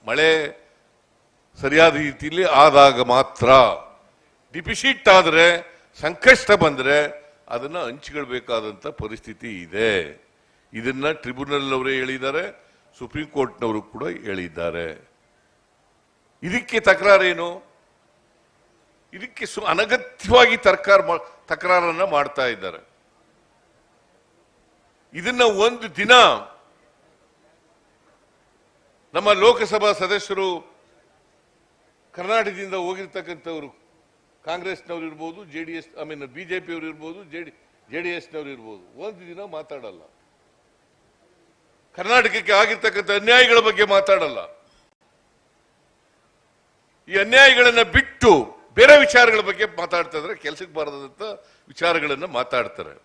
ಮಳೆ ಸರಿಯಾದ ರೀತಿಯಲ್ಲಿ ಆದಾಗ ಮಾತ್ರ. ಡಿಫಿಸಿಟ್ ಆದರೆ, ಸಂಕಷ್ಟ ಬಂದರೆ ಅದನ್ನ ಹಂಚಿಕೊಳ್ಬೇಕಾದಂತ ಪರಿಸ್ಥಿತಿ ಇದೆ. ಇದನ್ನ ಟ್ರಿಬ್ಯುನಲ್ ಅವರೇ ಹೇಳಿದ್ದಾರೆ, ಸುಪ್ರೀಂ ಕೋರ್ಟ್ನವರು ಕೂಡ ಹೇಳಿದ್ದಾರೆ. ಇದಕ್ಕೆ ತಕರಾರೇನು? ಇದಕ್ಕೆ ಅನಗತ್ಯವಾಗಿ ತಕರಾರನ್ನ ಮಾಡ್ತಾ ಇದ್ದಾರೆ. ಇದನ್ನ ಒಂದು ದಿನ ನಮ್ಮ ಲೋಕಸಭಾ ಸದಸ್ಯರು ಕರ್ನಾಟಕದಿಂದ ಹೋಗಿರ್ತಕ್ಕಂಥವ್ರು, ಕಾಂಗ್ರೆಸ್ನವ್ರು ಇರ್ಬೋದು, ಜೆಡಿಎಸ್ ಬಿಜೆಪಿಯವರು ಇರ್ಬೋದು, ಜೆಡಿಎಸ್ನವ್ರು ಇರ್ಬೋದು, ಒಂದು ದಿನ ಮಾತಾಡಲ್ಲ. ಕರ್ನಾಟಕಕ್ಕೆ ಆಗಿರ್ತಕ್ಕಂಥ ಅನ್ಯಾಯಗಳ ಬಗ್ಗೆ ಮಾತಾಡಲ್ಲ. ಈ ಅನ್ಯಾಯಗಳನ್ನ ಬಿಟ್ಟು ಬೇರೆ ವಿಚಾರಗಳ ಬಗ್ಗೆ ಮಾತಾಡ್ತಾ ಇದ್ರೆ, ಕೆಲಸಕ್ಕೆ ಬಾರದಂತ ವಿಚಾರಗಳನ್ನ ಮಾತಾಡ್ತಾರೆ.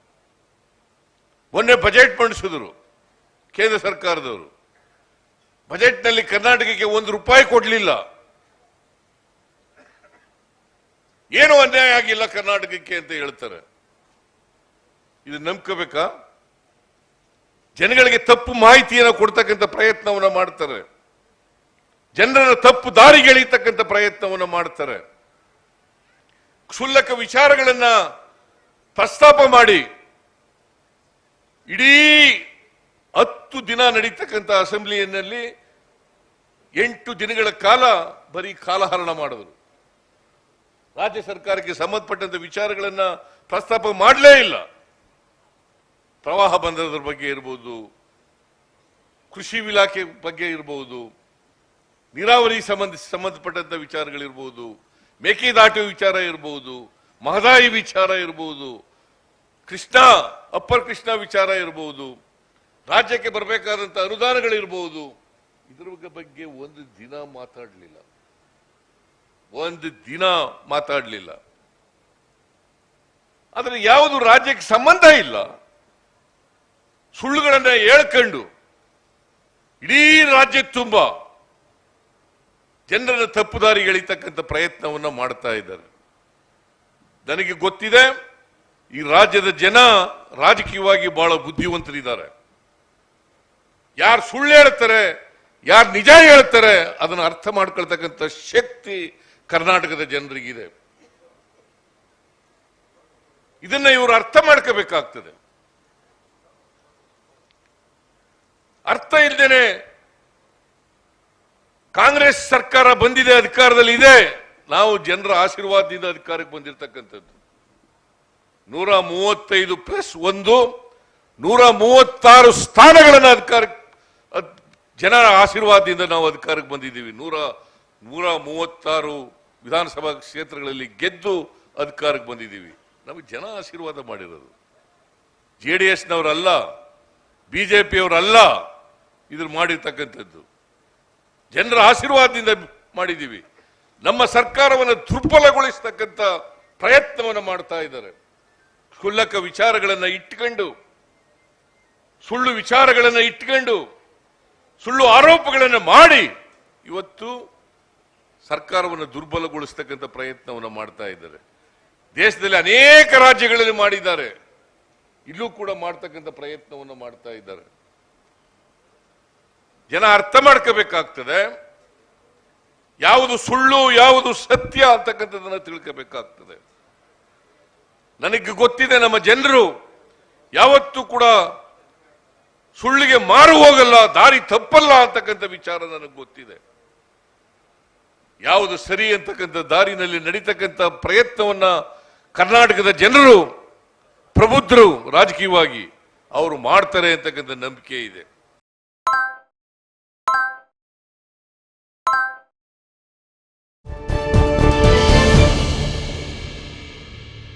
ಮೊನ್ನೆ ಬಜೆಟ್ ಮಂಡಿಸಿದ್ರು ಕೇಂದ್ರ ಸರ್ಕಾರದವರು. ಬಜೆಟ್ನಲ್ಲಿ ಕರ್ನಾಟಕಕ್ಕೆ ₹1 ಕೊಡ್ಲಿಲ್ಲ. ಏನು ಅನ್ಯಾಯ ಆಗಿಲ್ಲ ಕರ್ನಾಟಕಕ್ಕೆ ಅಂತ ಹೇಳ್ತಾರೆ. ಇದು ನಂಬ್ಕೋಬೇಕಾ? ಜನಗಳಿಗೆ ತಪ್ಪು ಮಾಹಿತಿಯನ್ನು ಕೊಡ್ತಕ್ಕಂಥ ಪ್ರಯತ್ನವನ್ನ ಮಾಡ್ತಾರೆ. ಜನರನ್ನ ತಪ್ಪು ದಾರಿಗೆ ಎಳೀತಕ್ಕಂಥ ಪ್ರಯತ್ನವನ್ನ ಮಾಡ್ತಾರೆ. ಕ್ಷುಲ್ಲಕ ವಿಚಾರಗಳನ್ನ ಪ್ರಸ್ತಾಪ ಮಾಡಿ ಇಡೀ 10 ದಿನ ನಡೀತಕ್ಕಂಥ ಅಸೆಂಬ್ಲಿಯಲ್ಲಿ 8 ದಿನಗಳ ಕಾಲ ಬರೀ ಕಾಲಹರಣ ಮಾಡಿದ್ರು. ರಾಜ್ಯ ಸರ್ಕಾರಕ್ಕೆ ಸಂಬಂಧಪಟ್ಟಂತ ವಿಚಾರಗಳನ್ನ ಪ್ರಸ್ತಾಪ ಮಾಡಲೇ ಇಲ್ಲ. ಪ್ರವಾಹ ಬಂದದ್ರ ಬಗ್ಗೆ ಇರಬಹುದು, ಕೃಷಿ ಇಲಾಖೆ ಬಗ್ಗೆ ಇರಬಹುದು, ನೀರಾವರಿ ಸಂಬಂಧಪಟ್ಟಂತ ವಿಚಾರಗಳಿರ್ಬೋದು, ಮೇಕೆದಾಟು ವಿಚಾರ ಇರಬಹುದು, ಮಹದಾಯಿ ವಿಚಾರ ಇರಬಹುದು, ಅಪ್ಪರ್ ಕೃಷ್ಣ ವಿಚಾರ ಇರಬಹುದು, ರಾಜ್ಯಕ್ಕೆ ಬರಬೇಕಾದಂತ ಅನುದಾನಗಳಿರಬಹುದು. ಇದ್ರ ಬಗ್ಗೆ ಒಂದು ದಿನ ಮಾತಾಡಲಿಲ್ಲ. ಆದ್ರೆ ಯಾವುದು ರಾಜ್ಯಕ್ಕೆ ಸಂಬಂಧ ಇಲ್ಲ, ಸುಳ್ಳುಗಳನ್ನ ಹೇಳ್ಕೊಂಡು ಇಡೀ ರಾಜ್ಯ ತುಂಬಾ ಜನರನ್ನ ತಪ್ಪುದಾರಿಗೆ ಎಳೀತಕ್ಕಂಥ ಪ್ರಯತ್ನವನ್ನ ಮಾಡ್ತಾ ಇದ್ದಾರೆ. ನನಗೆ ಗೊತ್ತಿದೆ, ಈ ರಾಜ್ಯದ ಜನ ರಾಜಕೀಯವಾಗಿ ಬಹಳ ಬುದ್ಧಿವಂತರಿದ್ದಾರೆ. ಯಾರು ಸುಳ್ಳು ಹೇಳ್ತಾರೆ, ಯಾರು ನಿಜ ಹೇಳ್ತಾರೆ, ಅದನ್ನು ಅರ್ಥ ಮಾಡ್ಕೊಳ್ತಕ್ಕಂಥ ಶಕ್ತಿ ಕರ್ನಾಟಕದ ಜನರಿಗಿದೆ. ಇದನ್ನ ಇವರು ಅರ್ಥ ಮಾಡ್ಕೋಬೇಕಾಗ್ತದೆ. ಅರ್ಥ ಇಲ್ಲದೇನೆ ಕಾಂಗ್ರೆಸ್ ಸರ್ಕಾರ ಬಂದಿದೆ, ಅಧಿಕಾರದಲ್ಲಿ ಇದೆ, ನಾವು ಜನರ ಆಶೀರ್ವಾದದಿಂದ ಅಧಿಕಾರಕ್ಕೆ ಬಂದಿರತಕ್ಕಂಥದ್ದು. 135+1 136 ಸ್ಥಾನಗಳನ್ನು ಜನರ ಆಶೀರ್ವಾದದಿಂದ ನಾವು ಅಧಿಕಾರಕ್ಕೆ ಬಂದಿದ್ದೀವಿ. 136 ವಿಧಾನಸಭಾ ಕ್ಷೇತ್ರಗಳಲ್ಲಿ ಗೆದ್ದು ಅಧಿಕಾರಕ್ಕೆ ಬಂದಿದ್ದೀವಿ. ನಮಗೆ ಜನ ಆಶೀರ್ವಾದ ಮಾಡಿರೋದು. ಜೆಡಿಎಸ್ನವರಲ್ಲ, ಬಿಜೆಪಿಯವರಲ್ಲ ಇದ್ರ ಮಾಡಿರ್ತಕ್ಕಂಥದ್ದು. ಜನರ ಆಶೀರ್ವಾದದಿಂದ ಮಾಡಿದ್ದೀವಿ. ನಮ್ಮ ಸರ್ಕಾರವನ್ನು ದುರ್ಬಲಗೊಳಿಸತಕ್ಕಂಥ ಪ್ರಯತ್ನವನ್ನು ಮಾಡ್ತಾ ಇದ್ದಾರೆ. ಕ್ಷುಲ್ಲಕ ವಿಚಾರಗಳನ್ನು ಇಟ್ಕೊಂಡು, ಸುಳ್ಳು ವಿಚಾರಗಳನ್ನು ಇಟ್ಕೊಂಡು, ಸುಳ್ಳು ಆರೋಪಗಳನ್ನು ಮಾಡಿ ಇವತ್ತು ಸರ್ಕಾರವನ್ನು ದುರ್ಬಲಗೊಳಿಸತಕ್ಕಂಥ ಪ್ರಯತ್ನವನ್ನು ಮಾಡ್ತಾ ಇದ್ದಾರೆ. ದೇಶದಲ್ಲಿ ಅನೇಕ ರಾಜ್ಯಗಳಲ್ಲಿ ಮಾಡಿದ್ದಾರೆ, ಇಲ್ಲೂ ಕೂಡ ಮಾಡ್ತಕ್ಕಂಥ ಪ್ರಯತ್ನವನ್ನು ಮಾಡ್ತಾ ಇದ್ದಾರೆ. ಜನ ಅರ್ಥ ಮಾಡ್ಕೋಬೇಕಾಗ್ತದೆ, ಯಾವುದು ಸುಳ್ಳು ಯಾವುದು ಸತ್ಯ ಅಂತಕ್ಕಂಥದ್ದನ್ನ ತಿಳ್ಕೋಬೇಕಾಗ್ತದೆ. ನನಗೆ ಗೊತ್ತಿದೆ, ನಮ್ಮ ಜನರು ಯಾವತ್ತೂ ಕೂಡ ಸುಳ್ಳಿಗೆ ಮಾರು ಹೋಗಲ್ಲ, ದಾರಿ ತಪ್ಪಲ್ಲ ಅಂತಕ್ಕಂಥ ವಿಚಾರ ನನಗೆ ಗೊತ್ತಿದೆ. ಯಾವುದು ಸರಿ ಅಂತಕ್ಕಂಥ ದಾರಿನಲ್ಲಿ ನಡೀತಕ್ಕಂಥ ಪ್ರಯತ್ನವನ್ನ ಕರ್ನಾಟಕದ ಜನರು, ಪ್ರಬುದ್ಧರು ರಾಜಕೀಯವಾಗಿ ಅವರು ಮಾಡ್ತಾರೆ ಅಂತಕ್ಕಂಥ ನಂಬಿಕೆ ಇದೆ.